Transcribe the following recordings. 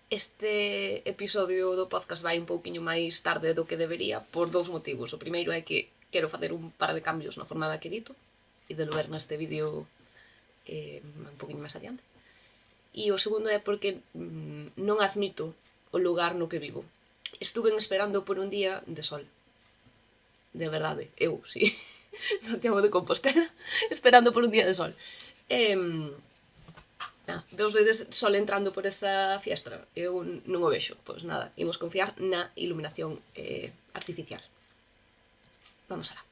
Este episodio do podcast vai un pouquiño máis tarde do que debería por dous motivos. O primeiro é que quero facer un par de cambios na forma da que edito e de lo ver neste vídeo un pouquiño máis adiante. E o segundo é porque non admito o lugar no que vivo. Estuve esperando por un día de sol. De verdade, eu, sí. Santiago de Compostela, esperando por un día de sol. Veus vedes sol entrando por esa fiestra? Eu non o vexo. Pois nada, imos confiar na iluminación artificial. Vamos alá.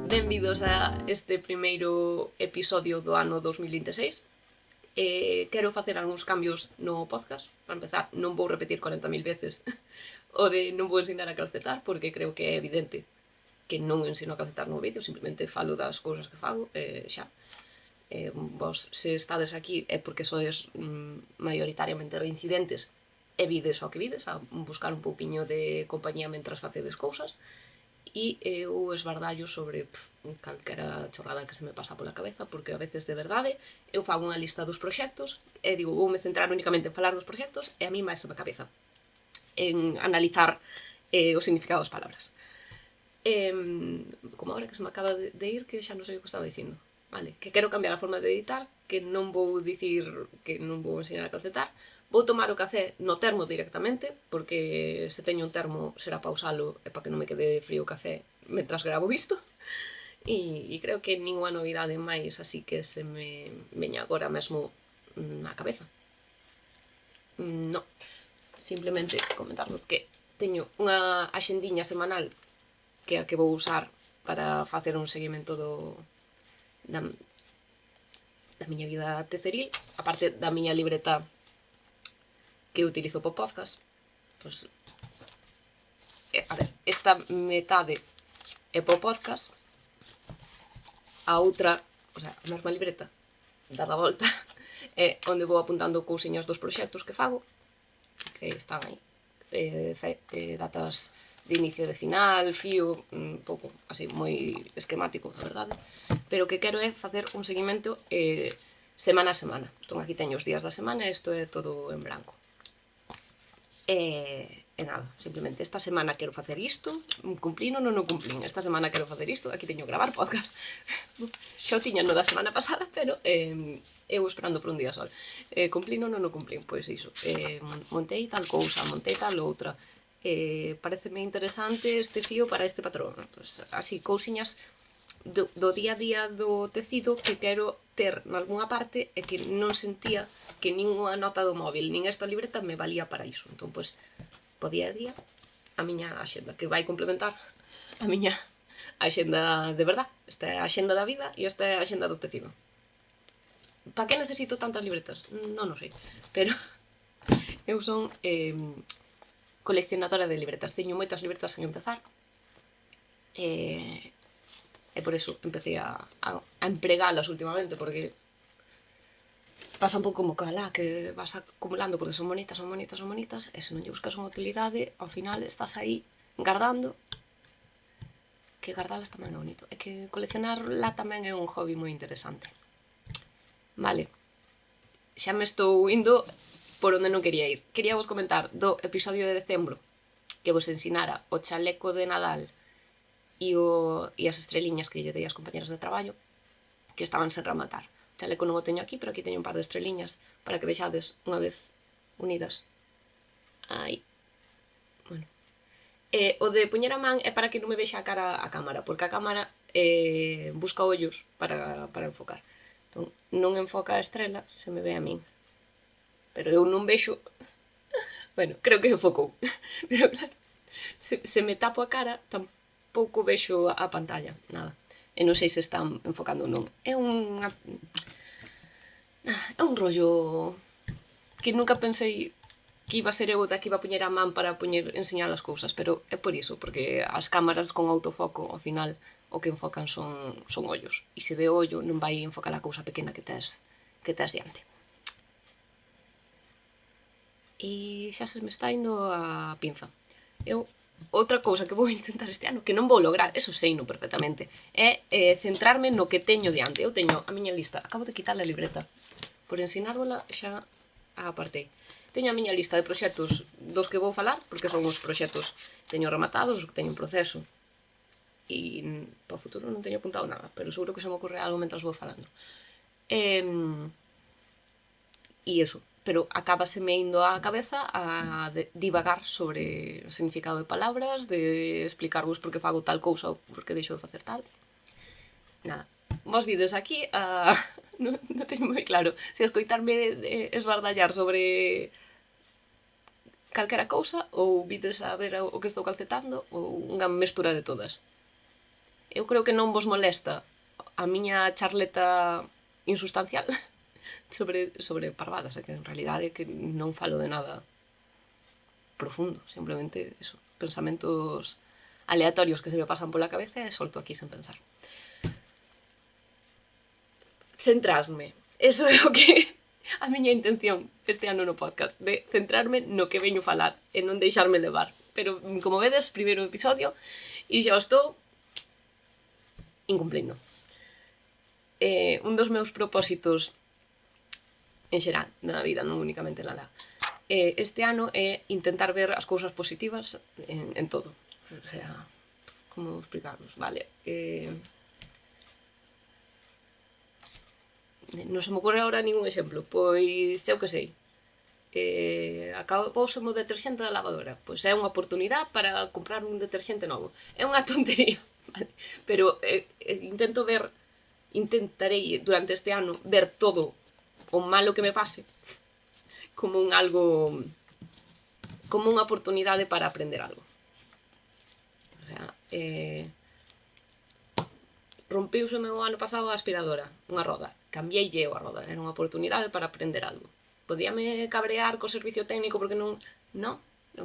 Benvidos a este primeiro episodio do ano 2026. Quero facer algúns cambios no podcast. Para empezar, non vou repetir 40.000 veces o de non vou ensinar a calcetar, porque creo que é evidente que non ensino a calcetar no vídeo, simplemente falo das cousas que fago, xa. Vos, se estades aquí, é porque sois maioritariamente reincidentes e vides o que vides, a buscar un pouquiño de compañía mentras facedes cousas, e eu esbardallo sobre calquera chorrada que se me pasa pola cabeza, porque a veces, de verdade, eu fago unha lista dos proxectos e digo, voume centrar únicamente en falar dos proxectos e a mí máis a cabeza en analizar o significado das palabras. Como agora que se me acaba de ir, que xa non sei o que estaba dicindo. Vale, que quero cambiar a forma de editar, que non vou dicir que non vou ensinar a calcetar. Vou tomar o café no termo directamente, porque se teño un termo será pausalo e para que non me quede frío o café mentras gravo isto. E creo que ninguna novidade máis así que se me veña agora mesmo na cabeza. Non. Simplemente comentarvos que teño unha axendiña semanal que é a que vou usar para facer un seguimento da miña vida teceril, aparte da miña libreta que utilizo po podcast. Pois, a ver, esta metade é po podcast, a outra, o sea, a mesma libreta dada a volta, é onde vou apuntando cousiñas dos proxectos que fago, que están aí, datas de inicio e de final, fío, un pouco así moi esquemático, a verdade, pero o que quero é facer un seguimento semana a semana. Entón aquí teño os días da semana e isto é todo en branco. E nada, simplemente esta semana quero facer isto, cumplino ou non o cumplín. Esta semana quero facer isto, aquí teño gravar podcast. Xa o tiña no da semana pasada, pero eu esperando por un día sol. Cumplino ou non o cumplín? Pois iso, montei tal cousa, montei tal outra. Pareceme interesante este fío para este patrón. Pues, así, cousiñas do día a día do tecido que quero ter nalgúna parte e que non sentía que ninguna nota do móvil nin esta libreta me valía para iso. Entón, pois, po día a día a miña axenda, que vai complementar a miña axenda de verdad. Esta é a axenda da vida e esta é a axenda do tecido. Pa que necesito tantas libretas? Non o sei, pero eu son coleccionadora de libretas. Teño moitas libretas sen empezar e por eso empecé a empregalas últimamente, porque pasa un pouco como calá, que vas acumulando porque son bonitas, e se non lle buscas unha utilidade, ao final estás aí guardando, que gardalas tamén é bonito. É que coleccionarla tamén é un hobby moi interesante. Vale, xa me estou indo por onde non quería ir. Quería vos comentar do episodio de decembro que vos ensinara o chaleco de Nadal e as estreliñas que lle dei as compañeras de traballo, que estaban sen rematar. O chaleco non o teño aquí, pero aquí teño un par de estreliñas para que vexades unha vez unidas. Aí. Bueno. O de puñer a man é para que non me vexa a cara a cámara, porque a cámara busca ollos para enfocar. Entón, non enfoca a estrela, se me ve a min. Pero eu non vexo... Bueno, creo que se enfocou. Pero claro, se me tapo a cara, tampouco vexo a pantalla, nada. E non sei se están enfocando ou non. É un rollo que nunca pensei que iba a ser eu da que iba a poñer a man para enseñar as cousas, pero é por iso, porque as cámaras con autofoco, ao final, o que enfocan son ollos. E se ve o ollo, non vai enfocar a cousa pequena que tes diante. E xa se me está indo a pinza. Eu outra cousa que vou intentar este ano, que non vou lograr, eso sei no perfectamente, é centrarme no que teño diante. Eu teño a miña lista, acabo de quitar a libreta, por ensinárvola xa a apartei. Teño a miña lista de proxectos dos que vou falar, porque son os proxectos que teño rematados, os que teño en proceso, e para o futuro non teño apuntado nada, pero seguro que se me ocorre algo mentras vou falando. E iso, pero acábaseme indo á cabeza a divagar sobre o significado de palabras, de explicarvos por que fago tal cousa ou por que deixo de facer tal. Nada, vos vides aquí non teño moi claro se escoitarme esbardallar sobre calquera cousa ou vides a ver o que estou calcetando ou unha mestura de todas. Eu creo que non vos molesta a miña charleta insustancial sobre parvadas, que en realidade que non falo de nada profundo, simplemente eso, pensamentos aleatorios que se me pasan pola cabeza e solto aquí sen pensar. Centrarme, eso é o que a miña intención este ano no podcast, de centrarme no que veño falar e non deixarme levar. Pero, como vedes, primeiro episodio e xa estou incumplindo. Un dos meus propósitos en xeral, na vida, non únicamente na este ano é intentar ver as cousas positivas en todo. O sea, como explicarvos? Vale. Non se me ocorre agora ningún exemplo. Pois, eu que sei. Acabouse o deterxente da lavadora. Pois é unha oportunidade para comprar un deterxente novo. É unha tontería, vale? Pero intentarei durante este ano ver todo o malo que me pase como como unha oportunidade para aprender algo. O sea, rompiuse o ano pasado a aspiradora, unha roda. Cambiei a roda, era unha oportunidade para aprender algo. Podíame cabrear co servicio técnico porque non... Non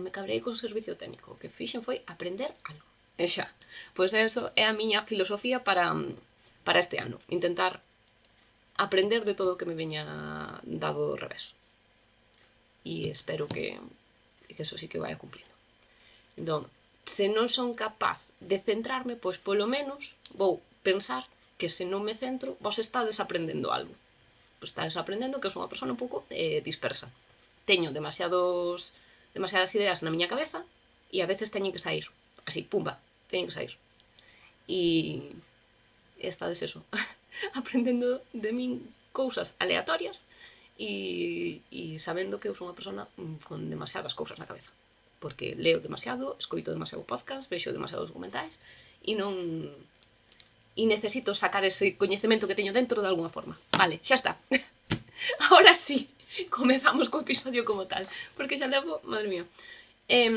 me cabrei co servicio técnico. O que fixen foi aprender algo. E xa. Pois eso é a miña filosofía para este ano. Intentar aprender de todo o que me veña dado do revés. E espero que eso sí que vai cumplindo. Entón, se non son capaz de centrarme, pois polo menos vou pensar que se non me centro, vos estades aprendendo algo. Pois estades aprendendo que eu sou unha persona un pouco dispersa. Teño demasiadas ideas na miña cabeza e a veces teñen que sair. Así, pumba, teñen que sair. E estades eso, aprendendo de min cousas aleatorias e sabendo que eu sou unha persona con demasiadas cousas na cabeza. Porque leo demasiado, escoito demasiado podcast, vexo demasiados documentais e non... E necesito sacar ese coñecemento que teño dentro de alguna forma. Vale, xa está. Ahora sí, comezamos co episodio como tal. Porque xa levo, madre mía. E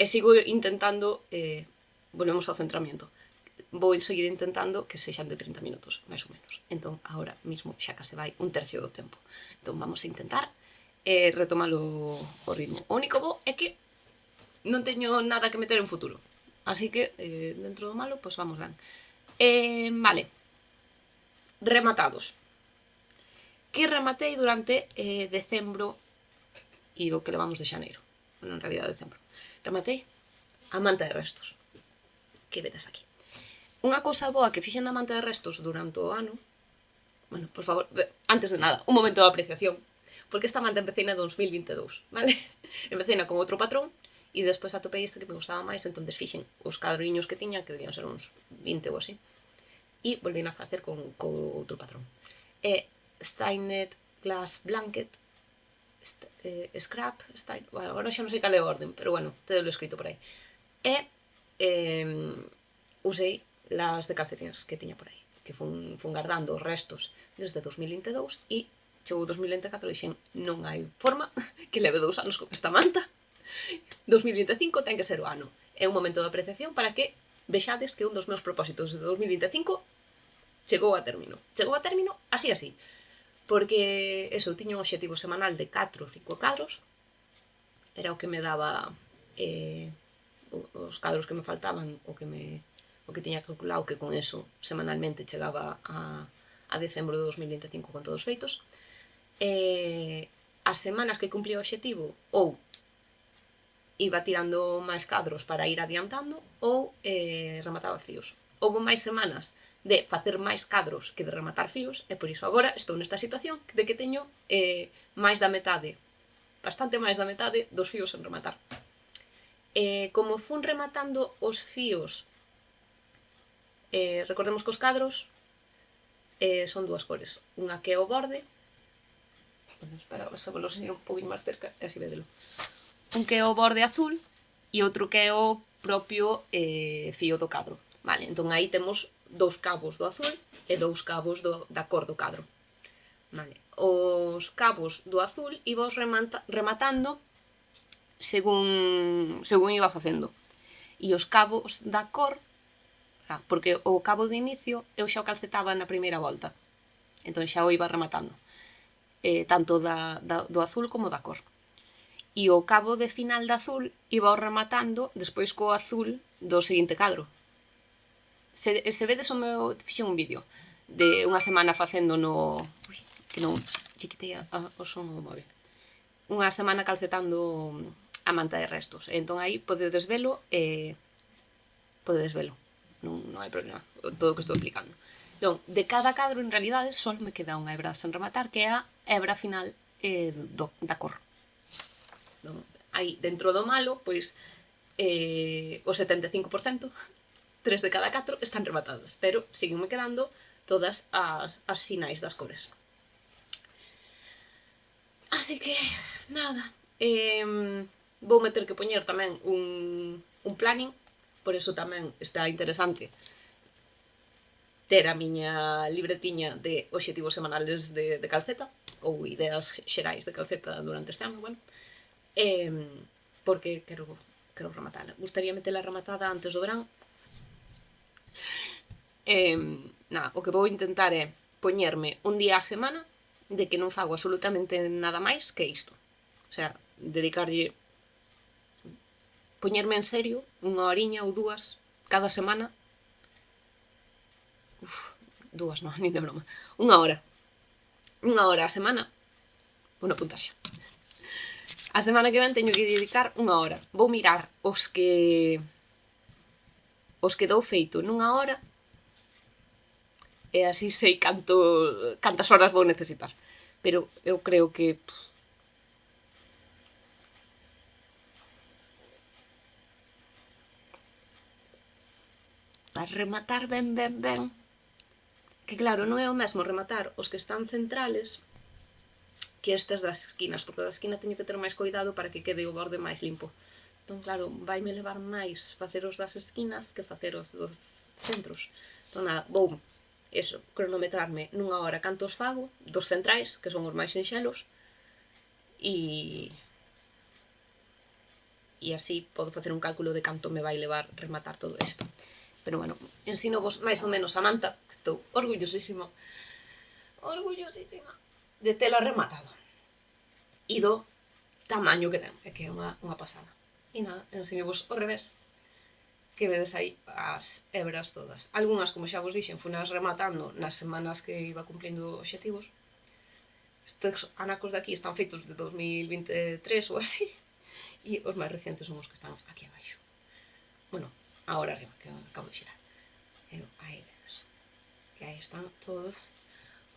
sigo intentando... volvemos ao centramiento. Vou seguir intentando que sexan de 30 minutos, máis ou menos. Entón, ahora mismo xa case vai un tercio do tempo. Entón, vamos a intentar retomar o ritmo. O único bo é que non teño nada que meter en futuro. Así que, dentro do malo, pois vamos ben. Vale. Rematados. Que rematei durante decembro e o que levamos de xaneiro. Bueno, en realidad decembro. Rematei a manta de restos. Que vedes aquí. Unha cousa boa que fixen da manta de restos durante o ano... Bueno, por favor, antes de nada, un momento de apreciación. Porque esta manta empecé na 2022, vale? Empecé na con outro patrón e despois atopei este que me gustaba máis, entón fixen os cadriños que tiña, que debían ser uns 20 ou así, e volvín a facer con outro patrón. Steinet Glass Blanket, Scrap, bueno, agora xa non sei cal é o orden, pero bueno, tedo escrito por aí. Usei las de calcetines que tiña por aí, que fun guardando os restos desde 2022 e chegou 2024 e dixen non hai forma que leve 2 anos con esta manta. 2025 ten que ser o ano. É un momento de apreciación para que vexades que un dos meus propósitos de 2025 chegou a término. Chegou a término así. Porque, eso, eu tiño un obxectivo semanal de 4 ou 5 cadros. Era o que me daba os cadros que me faltaban, o que tiña calculado, que con eso semanalmente chegaba a decembro de 2025 con todos feitos. As semanas que cumpría o obxectivo, ou iba tirando máis cadros para ir adiantando ou remataba fíos. Houve máis semanas de facer máis cadros que de rematar fíos, e por iso agora estou nesta situación de que teño máis da metade, bastante máis da metade dos fíos en rematar. Como fun rematando os fíos, recordemos que os cadros son dúas cores, unha que é o borde, espera, se vos lo enseño un poquinho máis cerca, e así vedelo. Un que é o borde azul e outro que é o propio fío do cadro. Vale, entón aí temos dous cabos do azul e dous cabos da cor do cadro. Vale. Os cabos do azul iba rematando según iba facendo. E os cabos da cor, porque o cabo de inicio eu xa o calcetaba na primeira volta. Entón xa o iba rematando. Tanto do azul como da cor. E o cabo de final de azul iba rematando despois co azul do seguinte cadro. Se vedes o meu, fixen un vídeo de unha semana facendo no... Ui, que non, chiquitei o son o móvil. Unha semana calcetando a manta de restos. Entón aí podedes velo non hai problema, todo o que estou explicando. Entón, de cada cadro en realidade só me queda unha hebra sen rematar, que é a hebra final da cor. Aí, dentro do malo, pois, o 75%, 3 de cada 4, están rematadas, pero seguenme quedando todas as finais das cores. Así que, nada, vou meter que poñer tamén un planning, por iso tamén está interesante ter a miña libretiña de obxectivos semanales de calceta, ou ideas xerais de calceta durante este ano, bueno, porque quero rematala. Gustaría metela rematada antes do verán. Nada, o que vou intentar é poñerme un día á semana de que non fago absolutamente nada máis que isto. O sea, dedicarlle, poñerme en serio unha horiña ou dúas cada semana. Dúas non, nin de broma. Unha hora á semana. Vou apuntar xa. A semana que ven teño que dedicar unha hora. Vou mirar os que dou feito nunha hora e así sei cantas horas vou necesitar. Pero eu creo que... para rematar ben, que claro, non é o mesmo rematar os que están centrales que estes das esquinas, porque da esquina teño que ter máis cuidado para que quede o borde máis limpo. Entón, claro, vaime levar máis facer os das esquinas que facer os dos centros. Entón, nada, vou, cronometrarme nunha hora cantos fago, dos centrais, que son os máis sinxelos, e así podo facer un cálculo de canto me vai levar rematar todo isto. Pero, bueno, ensino vos máis ou menos a manta, que estou orgullosísima de tela rematado e do tamaño que ten, é que é unha pasada. E nada, ensino vos o revés, que vedes aí as hebras todas. Algúnas, como xa vos dixen, funas rematando nas semanas que iba cumplindo obxectivos. Estes anacos de aquí están feitos de 2023 ou así, e os máis recientes son os que están aquí abaixo. Bueno, agora arriba, que acabo de xirar. Aí vedes, que aí están todos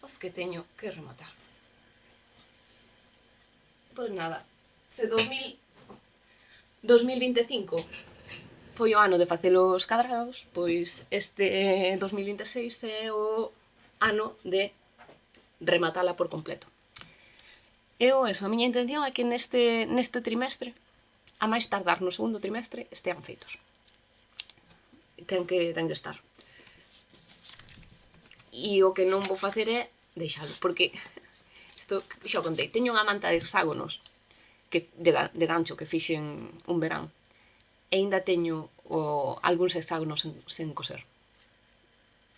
os que teño que rematar. Pois nada, se 2025 foi o ano de facer os cadrados, pois este 2026 é o ano de rematala por completo. A miña intención é que neste trimestre, a máis tardar no segundo trimestre, estean feitos. Ten que estar. E o que non vou facer é deixalo, porque isto xa o contei, teño unha manta de hexágonos de gancho que fixen un verán e ainda teño algúns hexágonos sen coser.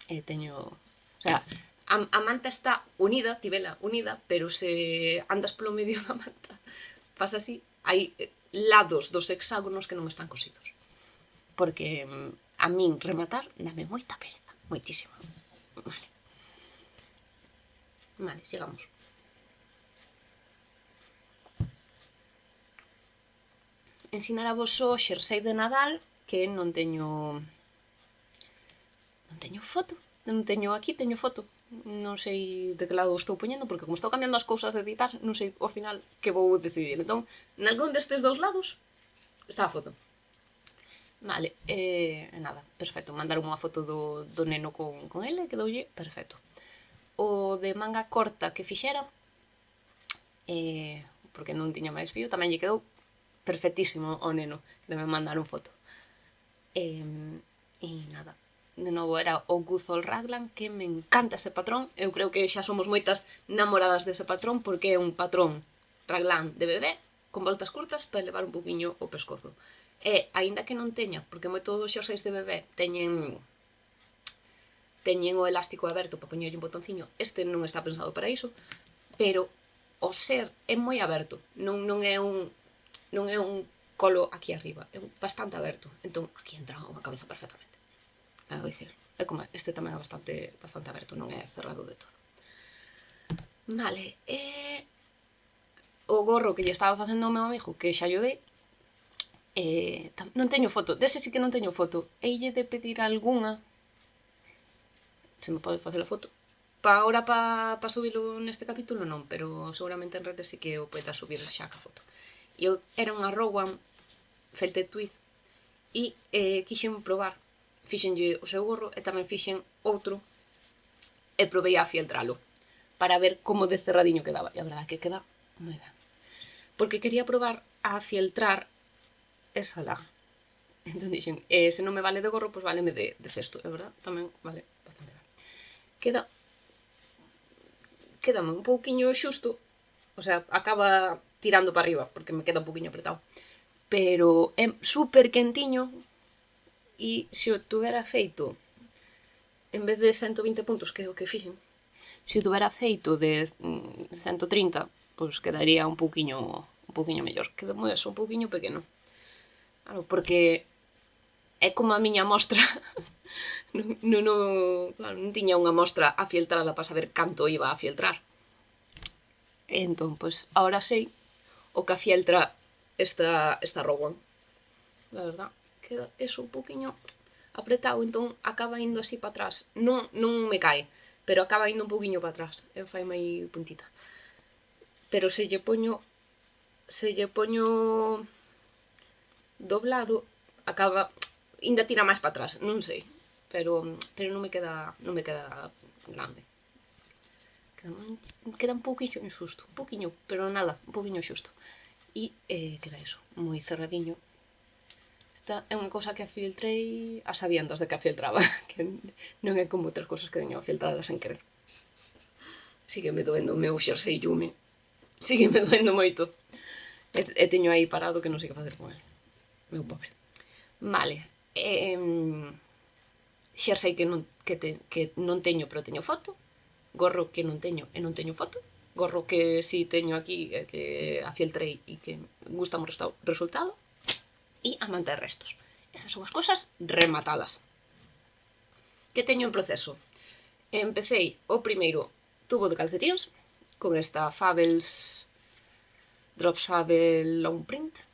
Teño, o sea, a manta está unida, tivela unida, pero se andas polo medio da manta, pasa así, hai lados dos hexágonos que non están cosidos. Porque a min rematar dame moita pereza, moitísima. Vale, sigamos. ensinar a vos o xersei de Nadal, que non teño foto. Non teño aquí, teño foto. Non sei de que lado estou poñendo, porque como estou cambiando as cousas de editar, non sei ao final que vou decidir. Entón, nalgún destes dous lados está a foto. Vale, nada, perfecto. Mandaron unha foto do neno con ele, quedoulle perfecto. O de manga corta que fixera, porque non tiña máis fío, tamén lle quedou perfectísimo ao neno, que me mandaron foto. E nada, de novo era o Guthol Raglan, que me encanta ese patrón. Eu creo que xa somos moitas namoradas dese patrón, porque é un patrón Raglan de bebé, con voltas curtas para levar un poquinho o pescozo. E, aínda que non teña, porque moitos dos xerseis de bebé teñen o elástico aberto para poñerlle un botonciño, este non está pensado para iso, pero o ser é moi aberto, non é un colo aquí arriba, é bastante aberto, entón aquí entra unha cabeza perfectamente. Quero dicir, é como este tamén é bastante aberto, non é cerrado de todo. Vale, o gorro que lle estaba facendo ao meu amigo, que xa lle dei, non teño foto, dese sí que non teño foto. Eille de pedir algunha, se me pode facer a foto. Ahora pa subilo neste capítulo non, pero seguramente en redes sí que o poida subir xa ca foto. E era unha Rowan Felted Tweed e quixen probar. Fixenlle o seu gorro e tamén fixen outro e provei a fieltralo para ver como de cerradiño quedaba. E a verdade é que queda moi ben. Porque quería probar a fieltrar esa lá. Entón dixen, se non me vale de gorro, pois váleme de cesto. É verdad, tamén vale bastante ben. Quedame un pouquiño xusto, o sea, acaba tirando para arriba, porque me queda un pouquiño apretado. Pero é super quentiño e se o tuvera feito, en vez de 120 puntos, que é o que fixen, se o tuvera feito de 130, pois quedaría un pouquiño mellor. Queda moi un pouquiño pequeno. Claro, porque é como a miña mostra. non tiña unha mostra afieltrada para saber canto iba a fieltrar. Entón, pois, agora sei o que afieltra esta Rowan. La verdad, queda eso un poquinho apretado, entón acaba indo así para atrás. Non me cae, pero acaba indo un poquinho para atrás. E fai mai puntita. Pero se lle poño doblado, acaba ainda tira máis para atrás, non sei, pero non me queda grande. Queda un pouquinho injusto, un pouquiño, pero nada, un pouquiño xusto. E queda eso, moi cerradiño. Esta é unha cousa que afiltrei a sabiendas de que afiltraba, que non é como outras cousas que teño afiltradas sen querer. Sígueme doendo o meu xersei Yume, sígueme doendo moito. E teño aí parado que non sei que facer con ele. Meu pobre. Vale, xersei que non teño, pero teño foto. Gorro que non teño e non teño foto. Gorro que si teño aquí, que afieltrei e que gusta o resultado. E a manta de restos. Esas son as cousas rematadas. Que teño en proceso? Empecéi o primeiro tubo de calcetíns con esta Fables Drop Sable Long Print,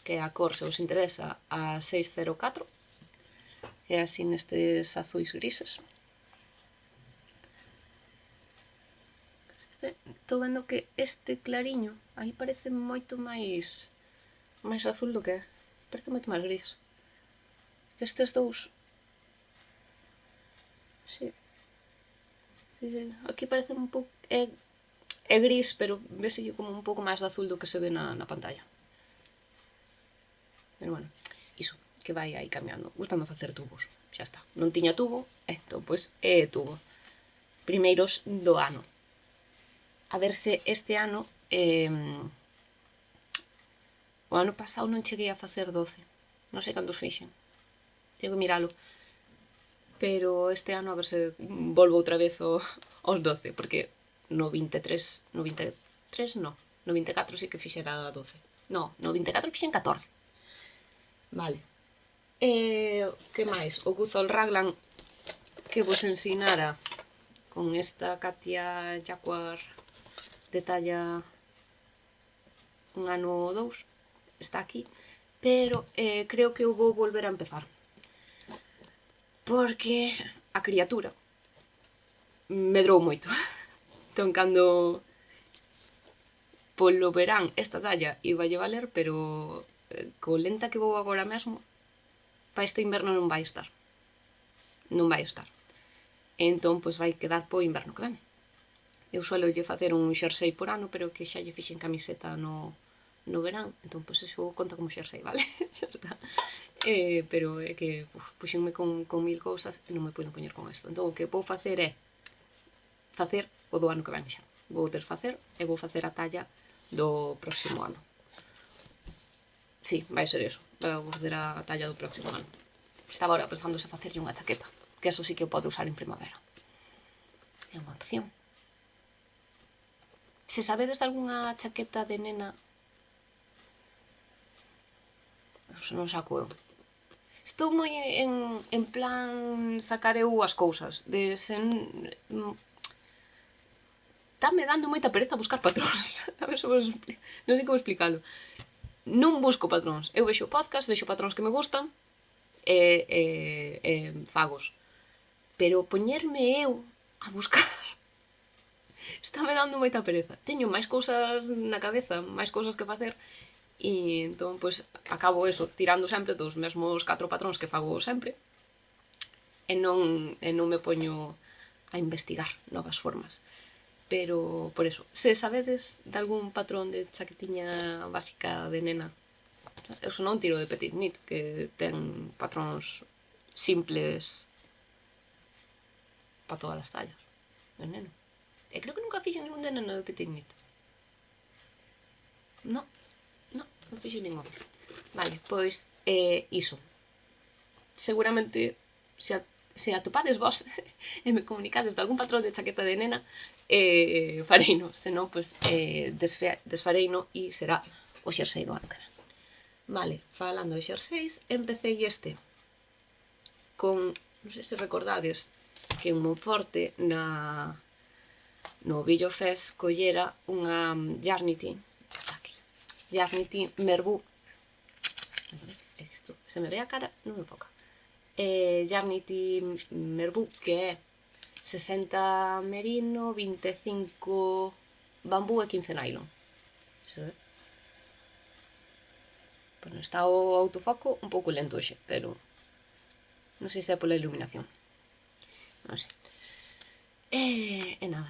que a cor, se vos interesa, a 604, que é así nestes azuis grises. Estou vendo que este clariño aí parece moito máis azul do que é. Parece moito máis gris. Estes dous, sí. Aquí parece un pouco é gris, pero vese como un pouco máis de azul do que se ve na pantalla. Pero bueno, iso, que vai aí cambiando. Gústame facer tubos, xa está. Non tiña tubo, entón, pois é tubo. Primeiros do ano. A ver se este ano... o ano pasado non cheguei a facer 12. Non sei cantos fixen. Tengo que miralo. Pero este ano a ver se volvo outra vez aos 12, porque no 23 no 24 sí que fixera 12. No 24 fixen 14. Vale. Que máis? O Guthol Raglan que vos ensinara con esta Katia Jaguar de talla un ano ou dous. está aquí, pero creo que o vou volver a empezar. Porque a criatura medrou moito. Entón, cando polo verán esta talla iba lle valer, pero co lenta que vou agora mesmo, para este inverno non vai estar. Non vai estar. Entón, pois vai quedar po inverno que ven. Eu suelo lle facer un xersei por ano, pero que xa lle fixen camiseta no verán, entón, pois eso conta como xersei, vale? Xa está. Pero é que puxenme con mil cousas e non me podo poñer con isto. Entón, o que vou facer é facer o do ano que ven xa. Vou desfacer e vou facer a talla do próximo ano. Sí, vai ser eso. Vou facer a talla do próximo ano. Estaba ahora pensando se facerlle unha chaqueta, que eso sí que o pode usar en primavera. É unha opción. Se sabedes de algunha chaqueta de nena, se non saco eu. Estou moi en plan sacar eu as cousas. Táme dando moita pereza buscar patróns. A ver se vos explico. Non sei como explicalo. Non busco patróns. Eu vexo podcast, vexo patróns que me gustan e fagos. Pero poñerme eu a buscar estáme dando moita pereza. Teño máis cousas na cabeza, máis cousas que facer, e entón, pois, acabo eso, tirando sempre dos mesmos 4 patróns que fago sempre, e non me poño a investigar novas formas. Pero, por eso, se sabedes de algún patrón de chaquetiña básica de nena, eso non tiro de Petit Knit, que ten patróns simples para todas as tallas de neno. E creo que nunca fixen ningún de neno de Petit Knit. Non fixen ningún. Vale, pois, iso. Seguramente, se atopades vos e me comunicades de algún patrón de chaqueta de nena, fareino. Se non, pois, desfareino e será o xersei do ano que ven. Vale, falando de xerseis, empecé este con, non sei se recordades, que en Monforte, no Billo Fest, collera unha Yarnity, que está aquí, Yarnity Merbou, isto, se me ve a cara, non me enfoca, Yarnity Merbou, que é 60 merino, 25 bambú e 15 nylon. Se ve? Bueno, está o autofoco un pouco lento hoxe, pero non sei se é pola iluminación. Non sei. E nada,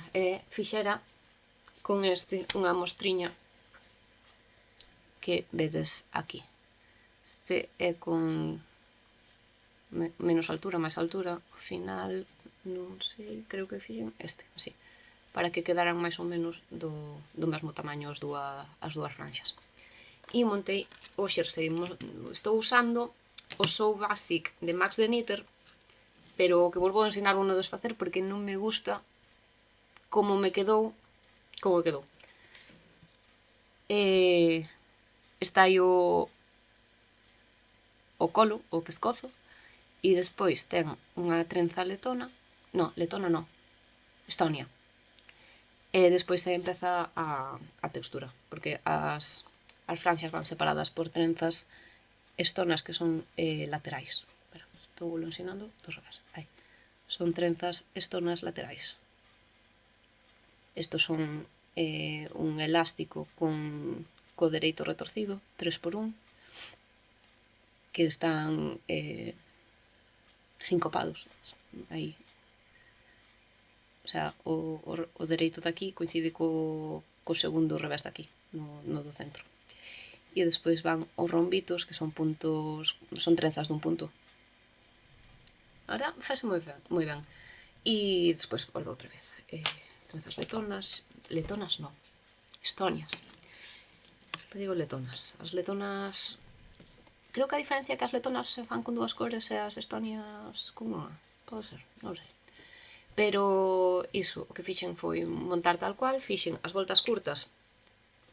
fixera con este unha mostriña que vedes aquí. Este é con menos altura, máis altura, ao final, non sei, creo que fixen este, así, para que quedaran máis ou menos do mesmo tamaño as dúas franxas. E montei o xersei. Estou usando o So Basic de Max the Knitter, pero o que vos vou ensinar vou non desfacer porque non me gusta como me quedou. Está aí o colo, o pescozo, e despois ten unha trenza letona, Estonia. E despois aí empeza a textura, porque as franxas van separadas por trenzas estonas que son laterais. Estou lo ensinando dos revés. Aí. Son trenzas estonas laterais. Estos son un elástico co dereito retorcido, 3x1, que están sincopados. Aí. O sea, o dereito de aquí coincide co segundo revés de aquí, no do centro. E despois van os rombitos, que son puntos, son trenzas dun punto. A verdad, fase moi ben. E despois volvo outra vez. Trenzas letonas non, estonias. Sempre digo letonas. As letonas, creo que a diferencia é que as letonas se fan con 2 cores e as estonias con unha. Pode ser, non sei. Pero iso, o que fixen foi montar tal cual, fixen as voltas curtas.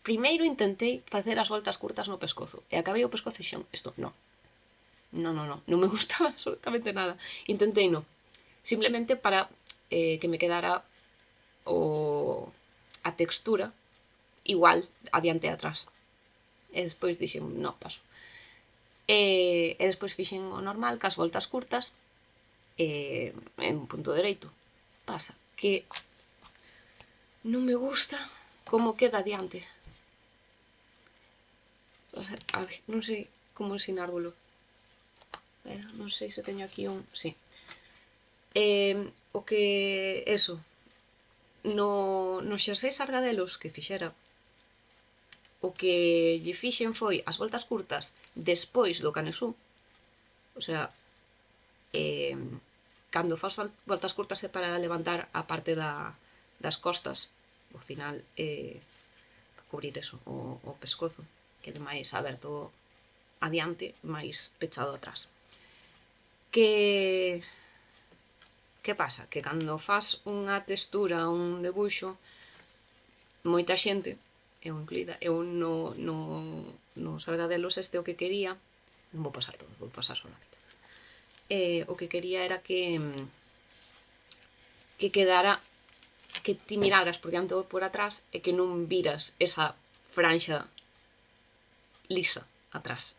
Primeiro intentei facer as voltas curtas no pescozo e acabei o pescozo e xen, isto non me gustaba absolutamente nada. Intentei non, simplemente para que me quedara a textura igual adiante e atrás. E despois dixen, no, paso. E despois fixen o normal, cas voltas curtas, en punto dereito. Pasa que non me gusta como queda adiante. O sea, a ver, non sei como ensinárvolo. Non sei se teño aquí un... Sí. O que... Eso. No xersei Sargadelos que fixera, o que lle fixen foi as voltas curtas despois do Canesú. O sea, cando fas voltas curtas é para levantar a parte das costas. Ao final, cubrir eso, o pescozo, que de máis aberto adiante, máis pechado atrás. Que pasa? Que cando fas unha textura, un debuxo, moita xente, eu incluída, eu no Sargadelos este o que quería, non vou pasar todo, vou pasar só unha mitad. O que quería era que quedara, que ti miraras por diante ou por atrás e que non viras esa franxa lisa atrás.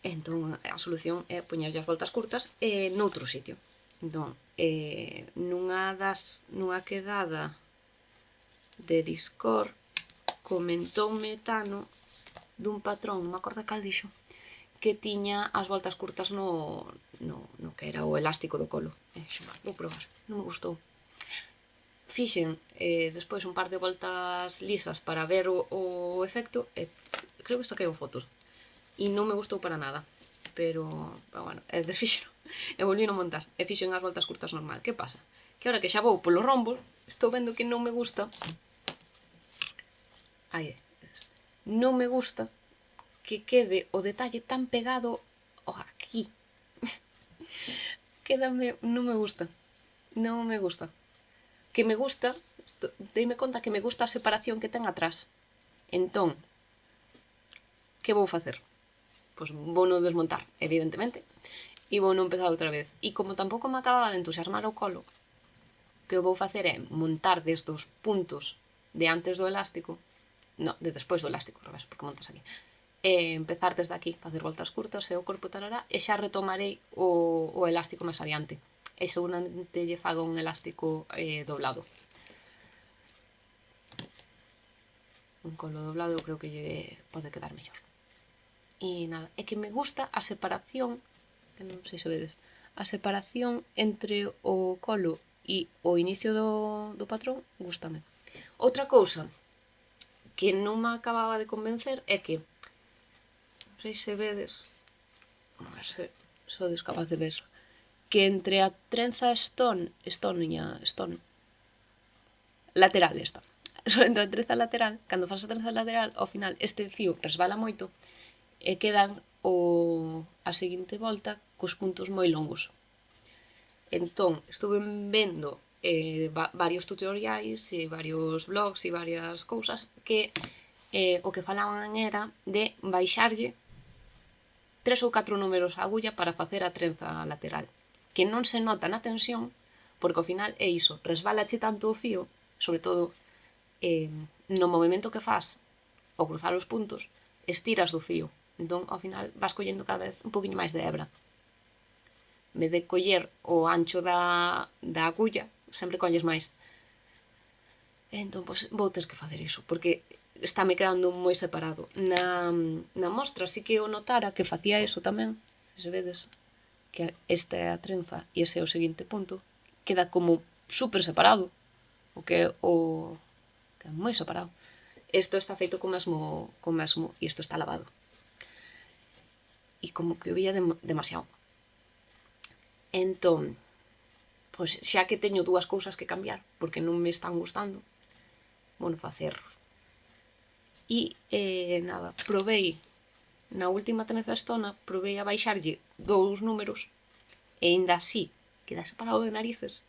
Entón, a solución é poñerlle as voltas curtas noutro sitio. Entón, nunha quedada de Discord comentoume Tano dun patrón, non me acordo cal dixo, que tiña as voltas curtas no que era o elástico do colo. E dixo, vou probar, non me gustou. Fixen despois un par de voltas lisas para ver o efecto e creo que saquei fotos e non me gustou para nada, pero bueno, desfixeno e volvíno a montar e fixen as voltas curtas normal. Que pasa? Que agora que xa vou polos rombos estou vendo que non me gusta non me gusta que quede o detalle tan pegado aquí. Quédame, non me gusta. Que me gusta, deime conta que me gusta a separación que ten atrás. Entón, que vou facer? Pois vou non desmontar, evidentemente, e vou non empezar outra vez. E como tampouco me acababa de entusiasmar o colo, que vou facer é montar desde os puntos de antes do elástico, de despois do elástico, revés, porque montas aquí, empezar desde aquí, facer voltas curtas e o corpo tarará, e xa retomarei o elástico máis adiante. E seguramente lle fago un elástico doblado. Un colo doblado eu creo que lle pode quedar mellor. E nada, é que me gusta a separación, que non sei se vedes, a separación entre o colo e o inicio do patrón, gústame. Outra cousa que non me acababa de convencer é que, non sei se vedes, a ver se sodes capaz de ver, que entre a trenza lateral esta, entre a trenza lateral, cando faz a trenza lateral, ao final este fío resbala moito e quedan a seguinte volta cos puntos moi longos. Entón, estuve vendo varios tutoriais e varios blogs e varias cousas que o que falaban era de baixarlle 3 ou 4 números a agulla para facer a trenza lateral, que non se nota na tensión, porque ao final é iso, resbalache tanto o fío, sobre todo no movimento que faz ao cruzar os puntos, estiras do fío, entón ao final vas collendo cada vez un poquinho máis de hebra. En vez de coller o ancho da agulla, sempre colles máis. Entón, pois, vou ter que facer iso, porque estáme quedando moi separado. Na mostra sí que o notara que facía iso tamén, se vedes, que esta é a trenza e ese é o seguinte punto, queda como super separado, o que queda moi separado. Isto está feito co mesmo e isto está lavado. E como que o vía demasiado. Entón, pois xa que teño dúas cousas que cambiar, porque non me están gustando, vou facer. E nada, provei na última trenza estona, provei a baixarlle 2 números e ainda así queda separado de narices.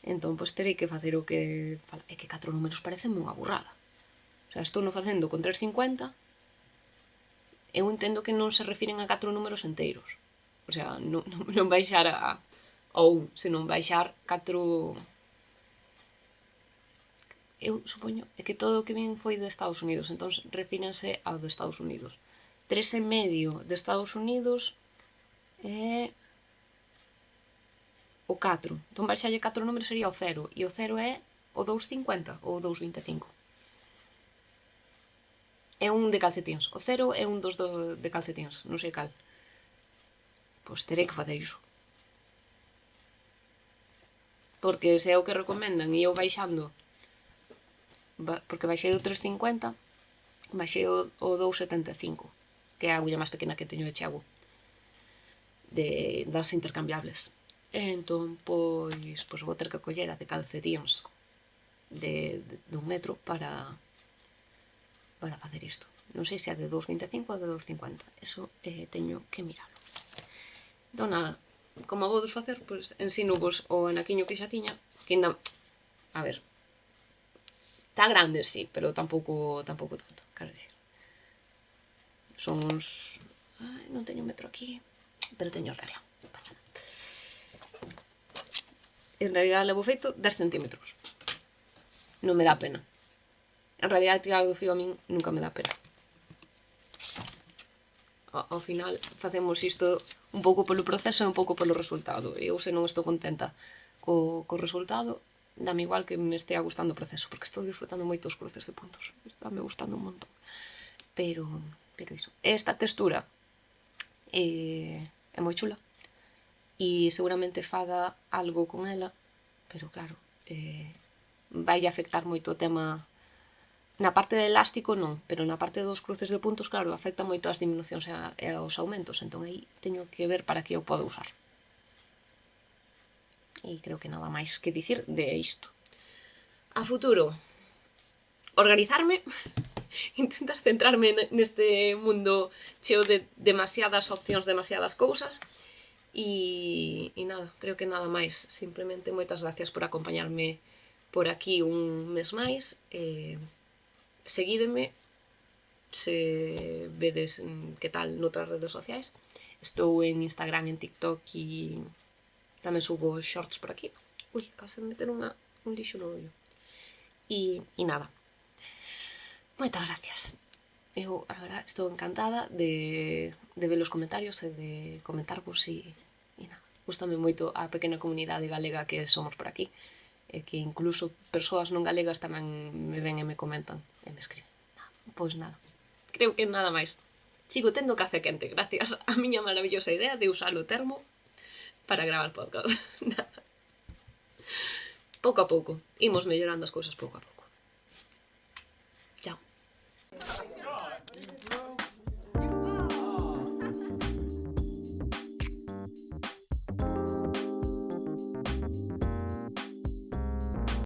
Entón, pois terei que facer o que fala. É que 4 números parecen unha burrada. O sea, estou no facendo con 3,50. Eu entendo que non se refiren a 4 números enteiros. O sea, non baixar a 1, senón baixar 4 eu supoño que todo o que vin foi de Estados Unidos, entón refírense ao de Estados Unidos. 3,5 de Estados Unidos é o 4. Entón baixalle 4 números sería o 0, e o 0 é o 2,50 ou o 2,25. É un de calcetíns. O 0 é un dos de calcetíns, non sei cal. Pois terei que facer iso. Porque se é o que recomendan e eu baixando, porque baixei do 3,50, baixei o 2,75, que é a agulla máis pequena que teño de Chego, das intercambiables. Entón, pois vou ter que coller a de calcetíns de 1 metro para facer isto. Non sei se é de 2,25 ou de 2,50. Eso teño que miralo. Entón, nada, como vou desfacer, pois ensino vos o anaquiño que xa tiña, que ainda, a ver, está grande, sí, pero tampouco tanto, quero dicir. Son uns... Ai, non teño un metro aquí, pero teño regla. En realidad levo feito 10 centímetros. Non me dá pena. En realidad tirar do fío a min nunca me dá pena. Ao final facemos isto un pouco polo proceso e un pouco polo resultado. Eu se non estou contenta co resultado, dame igual que me estea gustando o proceso, porque estou disfrutando moito os cruces de puntos. Está me gustando un montón. Pero iso. Esta textura é moi chula e seguramente faga algo con ela, pero claro, vai afectar moito o tema. Na parte de elástico non, pero na parte dos cruces de puntos, claro, afecta moito as diminucións e aos aumentos, entón aí teño que ver para que eu podo usar. E creo que nada máis que dicir de isto. A futuro, organizarme, intentar centrarme neste mundo cheo de demasiadas opcións, demasiadas cousas, e nada, creo que nada máis. Simplemente moitas gracias por acompañarme por aquí un mes máis. Seguídeme se vedes que tal noutras redes sociais. Estou en Instagram, en TikTok e tamén subo shorts por aquí. Ui, case de meter un lixo no ollo. E nada. Moitas gracias. Eu, a verdad, estou encantada de ver os comentarios e de comentarvos e nada. Gústame moito a pequena comunidade galega que somos por aquí. E que incluso persoas non galegas tamén me ven e me comentan e me escriben. Pois nada, creo que nada máis. Sigo tendo café quente gracias á miña maravillosa idea de usar o termo para gravar podcast. Nada. Pouco a pouco, imos mellorando as cousas pouco a pouco. Chao.